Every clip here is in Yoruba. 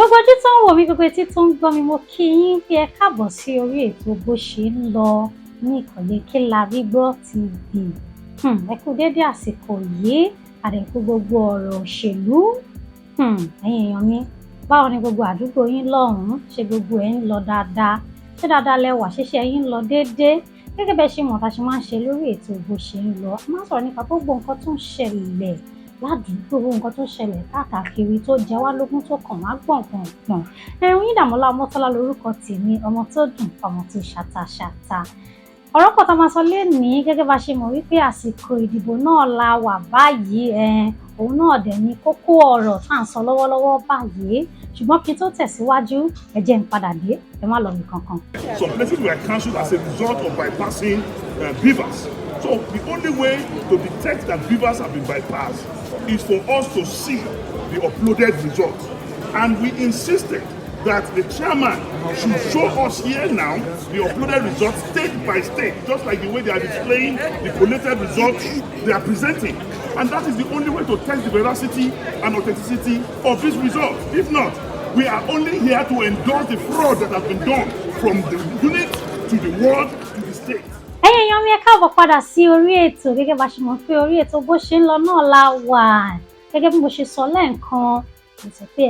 Gbogbo ojú tó ń wò mí, gbogbo etí tó ń gbọ́ mi, mo kí yín pé ẹ káàbọ̀ sí orí ètò bó ṣe ń lọ ní ìkànnì Kilarigbo TV. Ẹ kú dédé àsìkò yìí, àdẹ̀kú gbogbo ọ̀rọ̀ òṣèlú. Ẹ̀yin èèyàn mi, báwo ni gbogbo àdúgbò yín lọ́hùn-ún? Ṣé gbogbo ẹ̀ ń lọ dáadáa? Ṣé dáadáa lẹ wà? Ṣé iṣẹ́ yín ń lọ déédéé? Gẹ́gẹ́ bẹ́ẹ̀ ṣe mọ̀ tá a ṣe máa ń ṣe lórí ètò bó ṣe ń lọ. A máa ń sọ̀rọ̀ nípa gbogbo nǹkan tó ń ṣẹlẹ̀ ládùúgbò, gbogbo nǹkan tó ṣẹlẹ̀ káàkiri tó jẹ wá lógún tó kàn wá gbọ̀ngbọ̀ngbọ̀n. Oyindamọ́lá Ọmọ́tọ́lá lorúkọ tèmi, ọmọ tó dùn, ọmọ tó ṣàtàṣàtà. Ọ̀rọ̀ kan tá a máa sọ lénìí, gẹ́gẹ́ bá ṣe mọ̀ wípé àsìkò ìdìbò náà la wà báyìí, òun náà dẹ̀ ni kókó ọ̀rọ̀ tá à ń sọ lọ́wọ́lọ́wọ́ báyìí. Ṣùgbọ́n kí n tó tẹ̀síwájú, ẹ jẹ́ n padà dé, ẹ má lọ nìkan kan. Some places were cancelled as a result of bypassing beavers. So the only way to detect that beavers have been bypassed is for us to see the uploaded results. And we insisted that the chairman should show us here now the uploaded results state by state, just like the way they are displaying the collated results they are presenting. And that is the only way to test the veracity and authenticity of these results. If not, we are only here to endorse the fraud that has been done from the unit to the ward to the state. Ẹ̀yin èèyàn mi, ẹ káàbọ̀ padà sí orí ètò. Gẹ́gẹ́ bá ṣe mọ̀ pé orí ètò bó ṣe ń lọ náà la wà. Gẹ́gẹ́ bí mo ṣe sọ lẹ́ẹ̀kan, mo sọ pé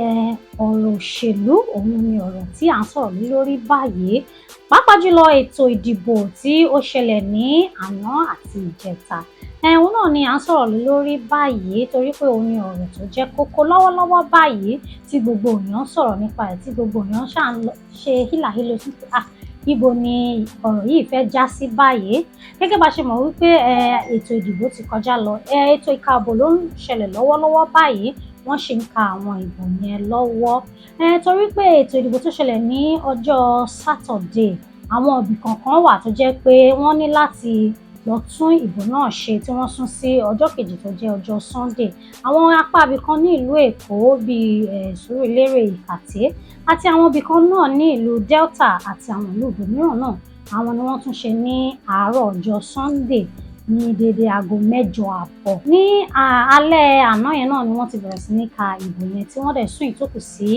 ọ̀rọ̀ òṣèlú òun ni ọ̀rọ̀ tí à ń sọ̀rọ̀ lé lórí báyìí. Pàápàá jùlọ ètò ìdìbò tí ó ṣẹlẹ̀ ní àná àti ìjẹta. Òun náà ni à ń sọ̀rọ̀ lé lórí báyìí torí pé òun ni ọ̀rọ̀ tó jẹ́ kókó lọ́wọ́lọ́wọ́ báyìí tí gbogbo èèyàn sọ̀rọ̀ nípa ẹ̀, tí gbogbo èèyàn ṣe hílàhílo sí pé ibo ni ọ̀rọ̀ yìí fẹ́ já sí báyìí. Gẹ́gẹ́ bá ṣe mọ̀ wípé ètò ìdìbò ti kọjá lọ, ètò ìkàbò ló ń ṣẹlẹ̀ lọ́wọ́lọ́wọ́ báyìí, wọ́n ṣì ń ka àwọn ìbò yẹn lọ́wọ́. Torí pé ètò ìdìbò tó ṣẹlẹ̀ ní ọjọ́ Saturday, àwọn ibì kankan wà tó jẹ́ pé wọ́n ní láti lọ tún ìbò náà ṣe tí wọ́n sún sí ọjọ́ kejì tó jẹ́ ọjọ́ Sunday. Àwọn apá ibì kan ní ìlú Èkó bíi Surulere, Ìkàtẹ́ àti àwọn ibì kan náà ní ìlú Delta àti àwọn ìlú ibòmíràn náà, àwọn ni wọ́n tún ṣe ní àárọ̀ ọjọ́ Sunday ní dédé aago 8:30. Ní alẹ́ àná yẹn náà ni wọ́n ti bẹ̀rẹ̀ sí ní ka ìbò yẹn tí wọ́n dẹ̀ sún ìtókù sí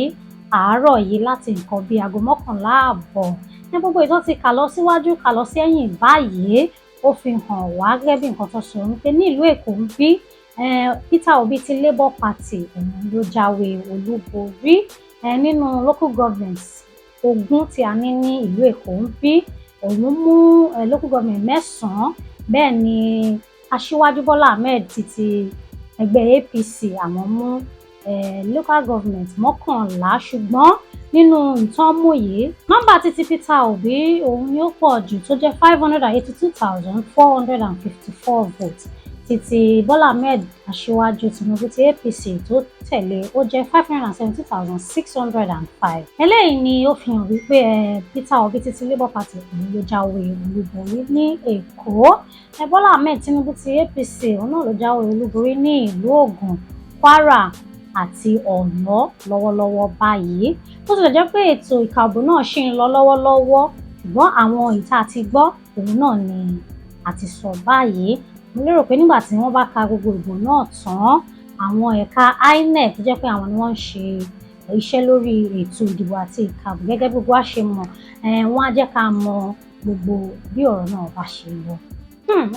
àárọ̀ yìí láti nǹkan bíi aago 11:30. Gbogbo ìtọ́ ti kà lọ síwájú kà lọ sẹ́yìn báyìí, ó fi hàn wá gẹ́gẹ́ bí nǹkan tó sọ wípé ní ìlú Èkó ń bí Peter Obi ti Labour Party òun ló jáwé olúborí nínú local governments 20 tí a ní ní ìlú Èkó ń bí. Òun mú local government 9, bẹ́ẹ̀ ni Aṣíwájú Bọ́lá Ahmed ti ẹgbẹ́ APC àwọn mú local government 11. Ṣùgbọ́n nínú ìtọ́mú yìí, nọ́mbà títí Peter Obi òun ni ó pọ̀ jù tó jẹ́ 582,454 votes. Títí Bọ́lá Ahmed Aṣíwájú Tinubu ti APC tó tẹ̀lé ó jẹ́ 570,605. Eléyìí ni ó fi hàn wípé Peter Obi títí Labour Party òun ló jáwé olúborí ní Èkó. Bọ́lá Ahmed Tinubu ti APC òun náà ló jáwé olúborí ní ìlú Ògùn, Kwara àti Ọ̀yọ́ lọ́wọ́lọ́wọ́ báyìí. Tó tilẹ̀ jẹ́ pé ètò ìkàbò náà ṣì ń lọ lọ́wọ́lọ́wọ́, ṣùgbọ́n àwọn ìta àti gbọ́ òun náà ni a ti sọ báyìí. Mo lérò pé nígbà tí wọ́n bá ka gbogbo ìbò náà tán, àwọn ẹ̀ka INEC tó jẹ́ pé àwọn ni wọ́n ń ṣe iṣẹ́ lórí ètò ìdìbò àti ìkàbò gẹ́gẹ́ bí gbogbo wa ṣe mọ̀, wọ́n á jẹ́ ká mọ gbogbo bí ọ̀rọ̀ náà bá ṣe lọ.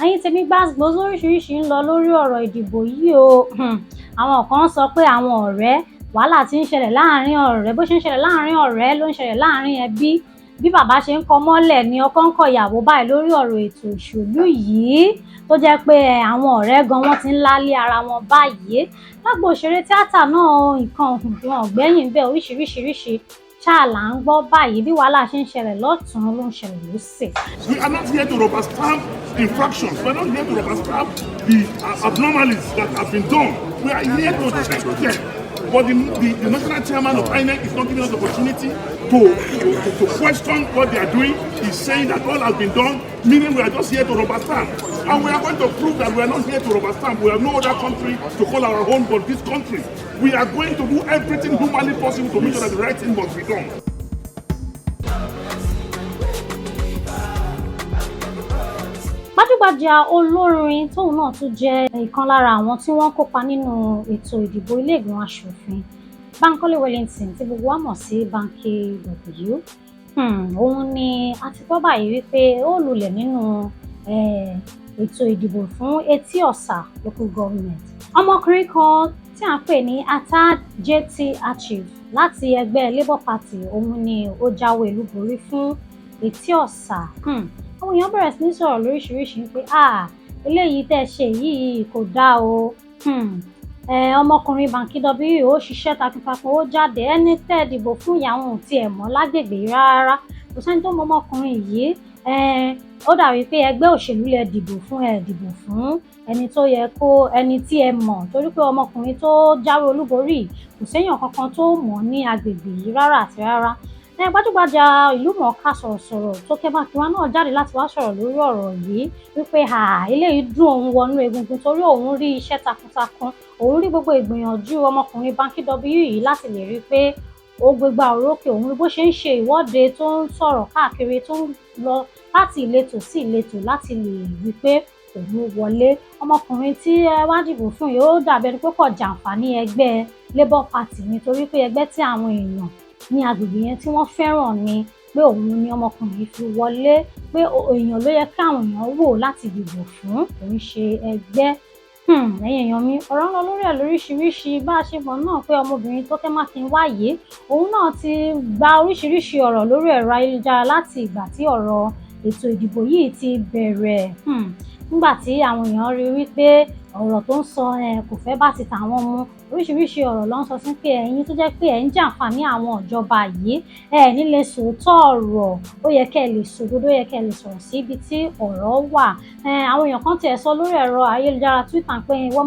Ẹ̀yin tèmi gbàgbó lóríṣiríṣi ń lọ lórí ọ̀rọ̀ ìdìbò yìí o. Àwọn kan sọ pé àwọn ọ̀rẹ́, wàhálà tí ń ṣẹlẹ̀ láàrin ọ̀rẹ́, bó ṣe ń ṣẹlẹ̀ láàrin ọ̀rẹ́ ló ń ṣẹlẹ̀ láàrin ẹbí. Bí bàbá ṣe ń kọ mọ́lẹ̀ ni ọkọ ń kọ ìyàwó báyìí lórí ọ̀rọ̀ ètò ìṣèlú yìí, tó jẹ́ pé àwọn ọ̀rẹ́ gan wọ́n ti ń lálé ara wọn báyìí. Lágbo òṣèré tíátà náà nǹkan ọ̀gbẹ́yìn bẹ́ẹ̀ oríṣiríṣi ṣáà là ń gbọ́ báyìí bí wàhálà ṣe ń ṣẹlẹ̀ lọ́tùn ló ń ṣẹlẹ̀ lósì. We are not here to rubber stamp infractions. We are not here to rubber stamp the abnormalities that have been done. We are here to check them. But the national chairman of INEC is not giving us the opportunity to question what they are doing. He's saying that all has been done, meaning we are just here to rubber stamp. And we are going to prove that we are not here to rubber stamp. We have no other country to call our own but this country. We are going to do everything humanly possible to make sure that the right thing must be done. Gbajúgbajà olórin tóun náà tún jẹ́ ìkan lára àwọn tí wọ́n kópa nínú ètò ìdìbò ilé ìgbìmọ̀ aṣòfin Bankole Wellington tí gbogbo wa mọ̀ sí Banky W, òun ni a ti gbọ́ báyìí wípé ó lulẹ̀ nínú ètò ìdìbò fún Etí Ọ̀sà local government. Ọmọkùnrin kan tí à ń pè ní Ata JT Achieve láti ẹgbẹ́ Labour Party, òun ni ó jáwé olúborí fún Etí Ọ̀sà. Àwọn èèyàn bẹ̀rẹ̀ sí ní sọ̀rọ̀ lóríṣiríṣi pé eléyìí tẹ́ ṣe yìí kò dáa o. Ọmọkùnrin Banky W ó ṣiṣẹ́ takuntakun, ó jáde, ẹni tẹ́ dìbò fún ìyàwó ò tiẹ̀ mọ̀ lágbègbè rárá, kò sẹ́ni tó mọ ọmọkùnrin yìí. Ó dàbí pé ẹgbẹ́ òṣèlú lẹ dìbò fún ẹni tó yẹ kó ẹni tí ẹ mọ̀, torí pé ọmọkùnrin tó jáwé olúborí kò séèyàn kankan tó mọ̀ ní agbègbè yìí rárá àti rárá. Gbajúgbajà ìlúmọ̀ọ́ká sọ̀rọ̀sọ̀rọ̀ Tókẹ́ Mákinwá náà jáde láti wá sọ̀rọ̀ lórí ọ̀rọ̀ yìí wípé eléyìí dùn òun wọnú egungun torí òun rí iṣẹ́ takuntakun, òun rí gbogbo ìgbìyànjú ọmọkùnrin Banky W yìí láti lè rí pé ó gbégbá orókè, òun rí bó ṣe ń ṣe ìwọ́de tó ń sọ̀rọ̀ káàkiri, tó ń lọ láti ìletò sí ìletò láti lè rí pé òun wọlé. Ọmọkùnrin tí ẹ wá dìbò fún yìí ó dàbí ẹni pé kò jàǹfààní ẹgbẹ́ Labour Party nítorí pé ẹgbẹ́ tí àwọn èèyàn ní agbègbè yẹn tí wọ́n fẹ́ràn ni pé òun ni ọmọkùnrin fi wọlé, pé èèyàn ló yẹ káwọn èèyàn wò láti dìbò fún, òun ṣe ẹgbẹ́. Ẹ̀yin èèyàn mi, ọ̀rọ̀ ń lọ lórí ẹ̀ lóríṣiríṣi. Bá a ṣe mọ̀ náà pé ọmọbìnrin Tókẹ́ Mákinwá yìí, òun náà ti gba oríṣiríṣi ọ̀rọ̀ lórí ẹ̀rọ ayélujára láti ìgbà tí ọ̀rọ̀ ètò ìdìbò yìí ti bẹ̀rẹ̀. Nígbà tí àwọn èèyàn rí wípé ọ̀rọ̀ tó ń sọ kò fẹ́ bá ti tàwọn mu, oríṣiríṣi ọ̀rọ̀ ló ń sọ sí pé ẹ̀yin tó jẹ́ pé ẹ̀ ń jàǹfààní àwọn ìjọba yìí, ní lè sòótọ́ ọ̀rọ̀, ó yẹ kẹ́ ẹ lè sòdodo, ó yẹ kẹ́ ẹ lè sọ̀rọ̀ sí ibi tí ọ̀rọ̀ wà. Àwọn èèyàn kan tiẹ̀ sọ lórí ẹ̀rọ ayélujára Twitter pé ìwọ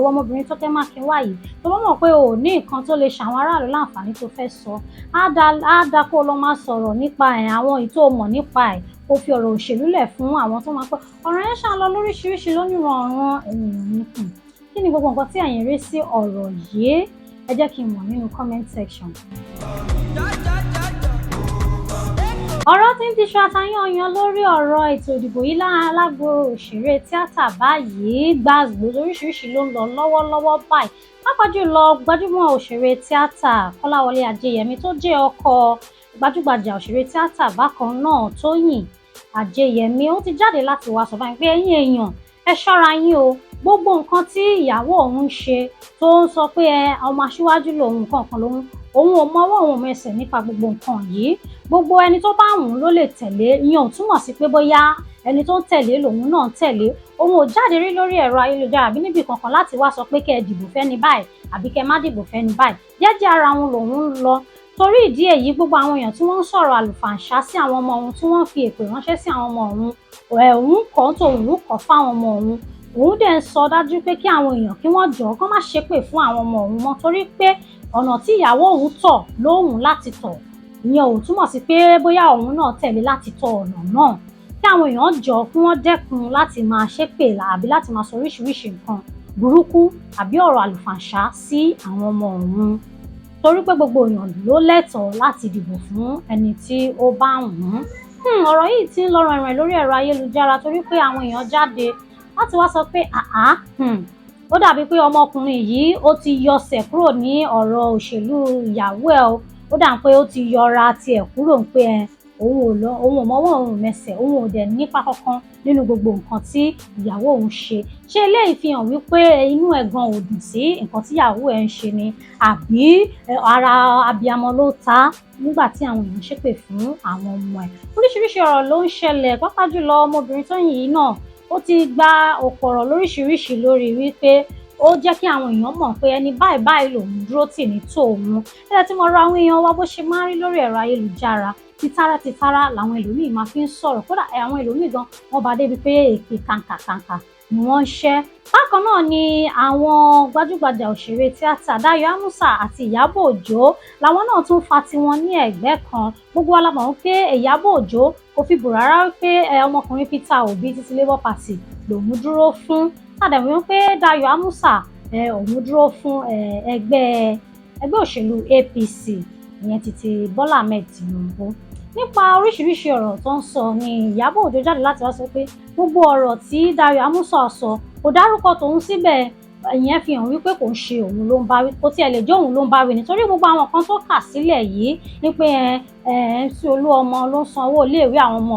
ọmọbìnrin Tókẹ́ Mákinwá yìí, tó bá mọ̀ pé o ò ní nǹkan tó lè ṣàwọn aráàlú láǹfààní tó fẹ́ sọ, á dá kó lọ máa sọ̀rọ̀ nípa àwọn èyí tó mọ̀ nípa ẹ̀, kó fi ọ̀rọ̀ òṣèlú lẹ̀ fún àwọn tó máa pẹ́ ọ̀rọ̀ yẹn ṣáà lọ lóríṣiríṣi lóníranran. Kí ni gbogbo nǹkan tí ẹ̀yin rí sí ọ̀rọ̀ yìí? Ẹ jẹ́ kí n mọ̀ nínú comment section. Ọ̀rọ̀ tí ń diṣu atayanyan lórí ọ̀rọ̀ ètò ìdìbò yìí lágbo òṣèré tíátà báyìí, gbàgbó lóríṣiríṣi ló ń lọ lọ́wọ́lọ́wọ́ báyìí. Pàápàá jùlọ gbajúmọ̀ òṣèré tíátà Kọ́láwọlé Adéyẹmí tó jẹ́ ọkọ gbajúgbajà òṣèré tíátà bákan náà Tóyìn Adéyẹmí, ó ti jáde láti wá sọ báyìí pé ẹ̀yin èèyàn ẹ ṣọ́ra yín o, gbogbo nǹkan tí ìyàwó òun ṣe tó ń sọ pé ọmọ aṣíwájú lòun, nǹkan kan lòun, òun ò mọwọ́ òun mẹsẹ̀ nípa gbogbo nǹkan yìí. Gbogbo ẹni tó bá wùn ló lè tẹ̀lé, ìyẹn ò túmọ̀ sí pé bóyá ẹni tó ń tẹ̀lé lòun náà ń tẹ̀lé. Òun ò jáde rí lórí ẹ̀rọ ayélujára àbí níbi kankan láti wá sọ pé kẹ́ ẹ dìbò fẹ́ni báyìí àbí kẹ́ má dìbò fẹ́ni báyìí. Jẹ́jẹ́ ara wọn lòun ń lọ. Torí ìdí èyí, gbogbo àwọn èèyàn tí wọ́n ń sọ̀rọ̀ àlùfàǹṣá sí àwọn ọmọ òun, tí wọ́n fi èpè ránṣẹ́ sí àwọn ọmọ òun, òun kọ́ tó òun kọ́ fáwọn ọmọ òun. Òun dẹ̀ ń sọ dájú pé kí àwọn èèyàn kí wọ́n jọ̀ọ́ kán má ṣépè fún àwọn ọmọ òun mọ́, torí pé ọ̀nà tí ìyàwó òun tọ̀ lóhùn láti tọ̀, ìyẹn ò túmọ̀ sí pé bóyá òun náà tẹ̀lé láti tọ ọ̀nà náà. Kí àwọn èèyàn jọ̀ọ́ kí wọ́n dẹ́kun láti máa ṣépè àbí láti máa sọ oríṣiríṣi nǹkan burúkú àbí ọ̀rọ̀ àlùfàǹṣá sí àwọn ọmọ òun, torí pé gbogbo èèyàn ló lẹ́tọ̀ọ́ láti dìbò fún ẹni tí ó bá wùn. Ọ̀rọ̀ yìí ti ń lọ rìnrìn lórí ẹ̀rọ ayélujára torí pé àwọn èèyàn jáde láti wá sọ pé ó dàbí pé ọmọkùnrin yìí ó ti yọsẹ̀ kúrò ní ọ̀rọ̀ òṣèlú ìyàwó ẹ̀ o. Ó dà pé ó ti yọra tiẹ̀ kúrò pé òun ò mọwọ́ òun mẹsẹ̀, òun ò dẹ̀ nípa kankan nínú gbogbo nǹkan tí ìyàwó òun ṣe. Ṣé eléyìí fi hàn wípé inú ẹ̀ gan ò dùn sí nǹkan tí ìyàwó ẹ̀ ń ṣe ni, àbí ara abiyamọ ló ta nígbà tí àwọn èèyàn ṣépè fún àwọn ọmọ ẹ̀? Oríṣiríṣi ọ̀rọ̀ ló ń ṣẹlẹ̀, pàápàá jùlọ ọmọbìnrin Tóyìn yìí náà ó ti gba ọ̀pọ̀ ọ̀rọ̀ lóríṣiríṣi lórí wípé ó jẹ́ kí àwọn èèyàn mọ̀ pé ẹni báyìí báyìí lòun dúró tì ní tòun. Ẹ̀rẹ́ tí mo rọ àwọn èèyàn wa bó ṣe máa ń rí lórí ẹ̀rọ ayélujára, títárá làwọn ẹlòmíì máa fi ń sọ̀rọ̀, kódà àwọn ẹlòmíì gan wọ́n bá débi pé èpè kàǹkà ni wọ́n ń ṣẹ́. Bákan náà ni àwọn gbajúgbajà òṣèré tíátà Dayọ̀ Amusa àti Ìyábọ̀ Òjó làwọn náà tún fa tiwọn ní ẹ̀gbẹ́ kan. Gbogbo wa la mọ̀ pé Ìyábọ̀ Òjó kò fi bò rárá pé ọmọkùnrin Peter Obi títí Labour Party lòun dúró fún. Tàdàbí wípé Dayọ̀ Amusa òun dúró fún ẹgbẹ́ òṣèlú APC, ìyẹn títí Bọ́lá Ahmed Tinubu. Nípa oríṣiríṣi ọ̀rọ̀ tó ń sọ ni Ìyábọ̀ Òjó jáde láti wá sọ pé gbogbo ọ̀rọ̀ tí Dayọ̀ Amusa sọ kò dárúkọ tòun síbẹ̀, ìyẹn fi hàn wípé kò ń ṣe òun ló ń bá wí, kò tiẹ̀ lè jẹ́ òun ló ń bá wí nítorí gbogbo àwọn nǹkan tó kà sílẹ̀ yìí ní pé MC Olúọmọ ló ń san owó iléèwé àwọn ọmọ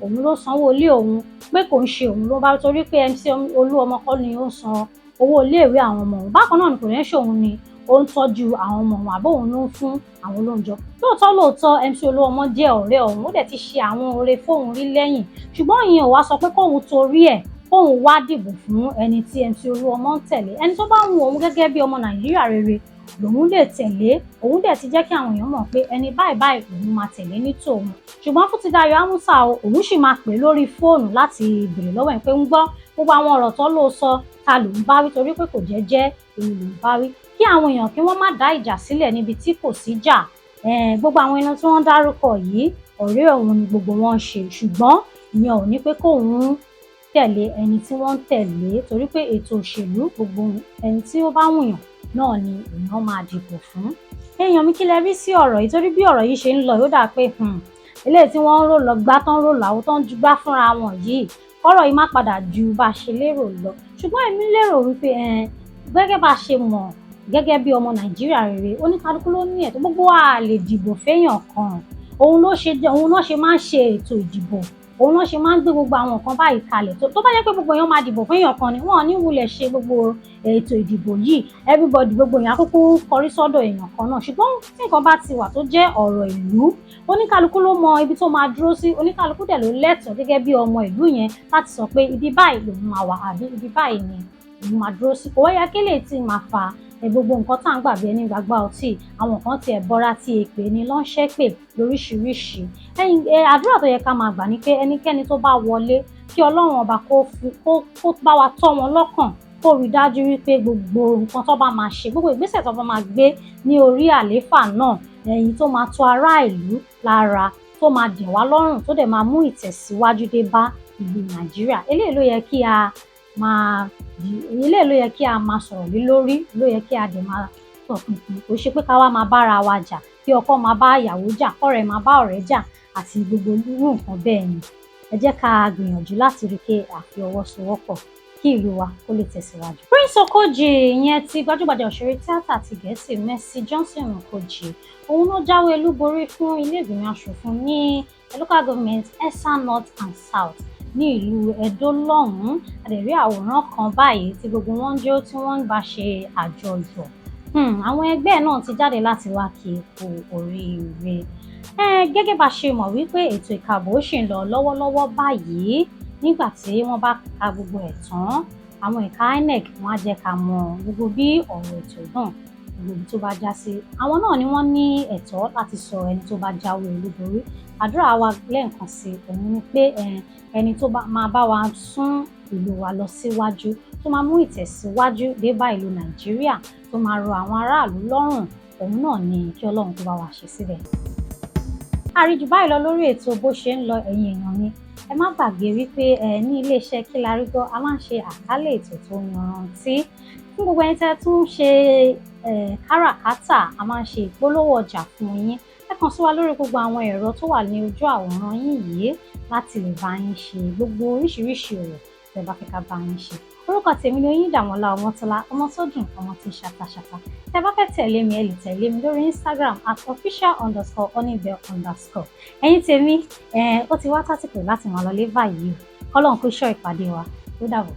òun ló sanwó ilé òun, pé kò ń ṣe òun ló ń bá wí torí pé MC Olúọmọ kọ́ ni ó ń san owó iléèwé àwọn ọmọ òun. Bákan náà ni kò ní ṣe òun ni ó ń tọ́jú àwọn ọmọ òun àbí òun ló ń fún àwọn olóúnjẹ. Lóòótọ́ MC Olúọmọ jẹ́ ọ̀rẹ́ òun, ó dẹ̀ ti ṣe àwọn oore fóun rí lẹ́yìn, ṣùgbọ́n ìyẹn ò wá sọ pé kóun torí ẹ̀ kóun wá dìbò fún ẹni tí MC Olúọmọ ń tẹ̀lé. Ẹni tó bá wù òun gẹ́gẹ́ bí ọmọ Nàìjíríà rere lòun lè tẹ̀lé, òun dẹ̀ ti jẹ́ kí àwọn èèyàn mọ̀ pé ẹni báyìí lòun máa tẹ̀lé ní tòun. Ṣùgbọ́n fún ti Dayọ̀ Amusa òun sì máa pè lórí fóònù láti béèrè lọ́wọ́ ẹ̀ pé ń gbọ́ gbogbo àwọn ọ̀rọ̀ tó ló sọ ta lòun bá wí torí pé kò jẹ́ èmi lòun bá wí, kí àwọn èèyàn kí wọ́n má dá ìjà sílẹ̀ níbi tí kò sí jà. Gbogbo àwọn ẹni tí wọ́n dárúkọ yìí ọ̀rẹ́ òun ni gbogbo wọn ṣe, ṣùgbọ́n ìyẹn ò ní pé kóun tẹ̀lé ẹni tí wọ́n ń tẹ̀lé torí pé ètò òṣèlú gbogbo ẹni tí ó bá wùyàn náà ni èèyàn máa dìbò fún. Èèyàn mi kí lẹ rí sí ọ̀rọ̀ yìí torí bí ọ̀rọ̀ yìí ṣe ń lọ yóò dà pé eléyìí tí wọ́n ń rò lọ gbá tán rò láwo tán gbá fúnra wọn yìí kọ́rọ̀ yìí má padà ju bá a ṣe lérò lọ. Ṣùgbọ́n èmi lérò wípé gẹ́gẹ́ bá a ṣe mọ̀ gẹ́gẹ́ bí ọmọ Nàìjíríà rere oníkálukú ló ní ẹ̀tọ́, gbogbo wa lè dìbò féèyàn kan, òun náà ṣe máa ń ṣe ètò ìdìbò, òun náà ṣe máa ń gbé gbogbo àwọn nǹkan báyìí kalẹ̀ tó bá jẹ́ pé gbogbo èèyàn máa dìbò fún èèyàn kan ni wọn ò ní wulẹ̀ ṣe gbogbo ètò ìdìbò yìí everybody gbogbo èèyàn kúkú kọrí sọ́dọ̀ èèyàn kan náà. Ṣùgbọ́n tí nǹkan bá ti wà tó jẹ́ ọ̀rọ̀ ìlú oníkálukú ló mọ ibi tó máa dúró sí, oníkálukú dẹ̀ ló lẹ́tọ̀ọ́ gẹ́gẹ́ bí ọmọ ìlú yẹn láti sọ pé ibi báyìí lòun máa wà àbí ibi báyìí ni òun máa dúró sí. Kò wáyà kí lè tí máa fa gbogbo nǹkan tá à ń gbàgbé ẹni gbàgbá ọtí àwọn kan tiẹ̀ bọ́ra tí èpè ni lọ́nṣẹ́ pè lóríṣiríṣi. Àdúrà tó yẹ ká máa gbà ni pé ẹnikẹ́ni tó bá wọlé kí Ọlọ́run ọba kó bá wa tọ́ wọn lọ́kàn, kó rí dájú wípé gbogbo nǹkan tó bá máa ṣe gbogbo ìgbésẹ̀ tó bá máa gbé ní orí àlééfà náà èyí tó máa tó ará ìlú lára, tó máa dẹ̀ wá lọ́rùn, tó dẹ̀ máa mú ìtẹ̀síwájú dé bá ìlú Nàìjíríà. Eléyìí ló yẹ kí a máa sọ̀rọ̀ lé lórí, ló yẹ kí a dẹ̀ máa tọpinpin. Kò ṣe pé ká wá máa bára wa jà, kí ọkọ máa bá ìyàwó jà, kọ́rẹ́ máa bá ọ̀rẹ́ jà àti gbogbo irú nǹkan bẹ́ẹ̀ ni. Ẹ jẹ́ ká gbìyànjú láti rí pé a fi ọwọ́ sowọ́pọ̀ kí ìlú wa kó lè tẹ̀síwájú. Prince Okoji ìyẹn ti gbajúgbajà òṣèré tíátà ti Gẹ̀ẹ́sì Mercy Johnson Okoji òun ló jáwé olúborí fún ilé ìgbìmọ̀ aṣòfin ní local government Esa North and South ní ìlú Ẹdó lọ́hùn-ún. A lè rí àwòrán kan báyìí tí gbogbo wọn jó tí wọ́n ń bá ṣe àjọyọ̀. Àwọn ẹgbẹ́ náà ti jáde láti wá kí ipò oríire. Gẹ́gẹ́ bá ṣe mọ̀ wípé ètò ìkàbò ṣì ń lọ lọ́wọ́lọ́wọ́ báyìí. Nígbà tí wọ́n bá ka gbogbo ẹ̀ tán àwọn ẹ̀ka INEC wọ́n á jẹ́ ká mọ gbogbo bí ọ̀rọ̀ ètò náà gbogbo tó bá já sí. Àwọn náà ni wọ́n ní ẹ̀tọ́ láti sọ ẹni tó bá jáwé olúborí. Àdúrà wa lẹ́ẹ̀kan sí òun ni pé ẹni tó máa bá wa sún ìlú wa lọ síwájú, tó máa mú ìtẹ̀síwájú dé bá ìlú Nàìjíríà, tó máa rọ àwọn aráàlú lọ́rùn, òun náà ni kí Ọlọ́run kó bá wa ṣe síbẹ̀. Àríjù báyìí lọ lórí ètò bó ṣe ń lọ ẹ̀yin èèyàn mi. Ẹ má gbàgbé wípé ní iléeṣẹ́ Kilarigbo a máa ń ṣe àkálẹ̀ ètò tó yanrantí fún gbogbo ẹni tẹ́ tún ń ṣe káràkátà, a máa ń ṣe ìpolówó ọjà fún yín. Ẹ kàn sí wa lórí gbogbo àwọn ẹ̀rọ tó wà ní ojú àwòrán yín yìí láti lè bá yín ṣe gbogbo oríṣiríṣi ọ̀rọ̀ tẹ́ bá fẹ́ ká bá yín ṣe. Orúkọ tèmi ni Oyindàmọ́lá Ọmọ́tọ́lá, ọmọ tó dùn, ọmọ tí ṣàtàṣàtà. Tẹ́ bá fẹ́ tẹ̀lé mi ẹ lè tẹ̀lé mi lórí Instagram @official_honeybell_. Ẹ̀yin tèmi ó ti wá tásìkò láti máa lọlé báyìí. Kọ́lọ́run kó ṣọ́ ìpàdé wa. Ó dàbọ̀.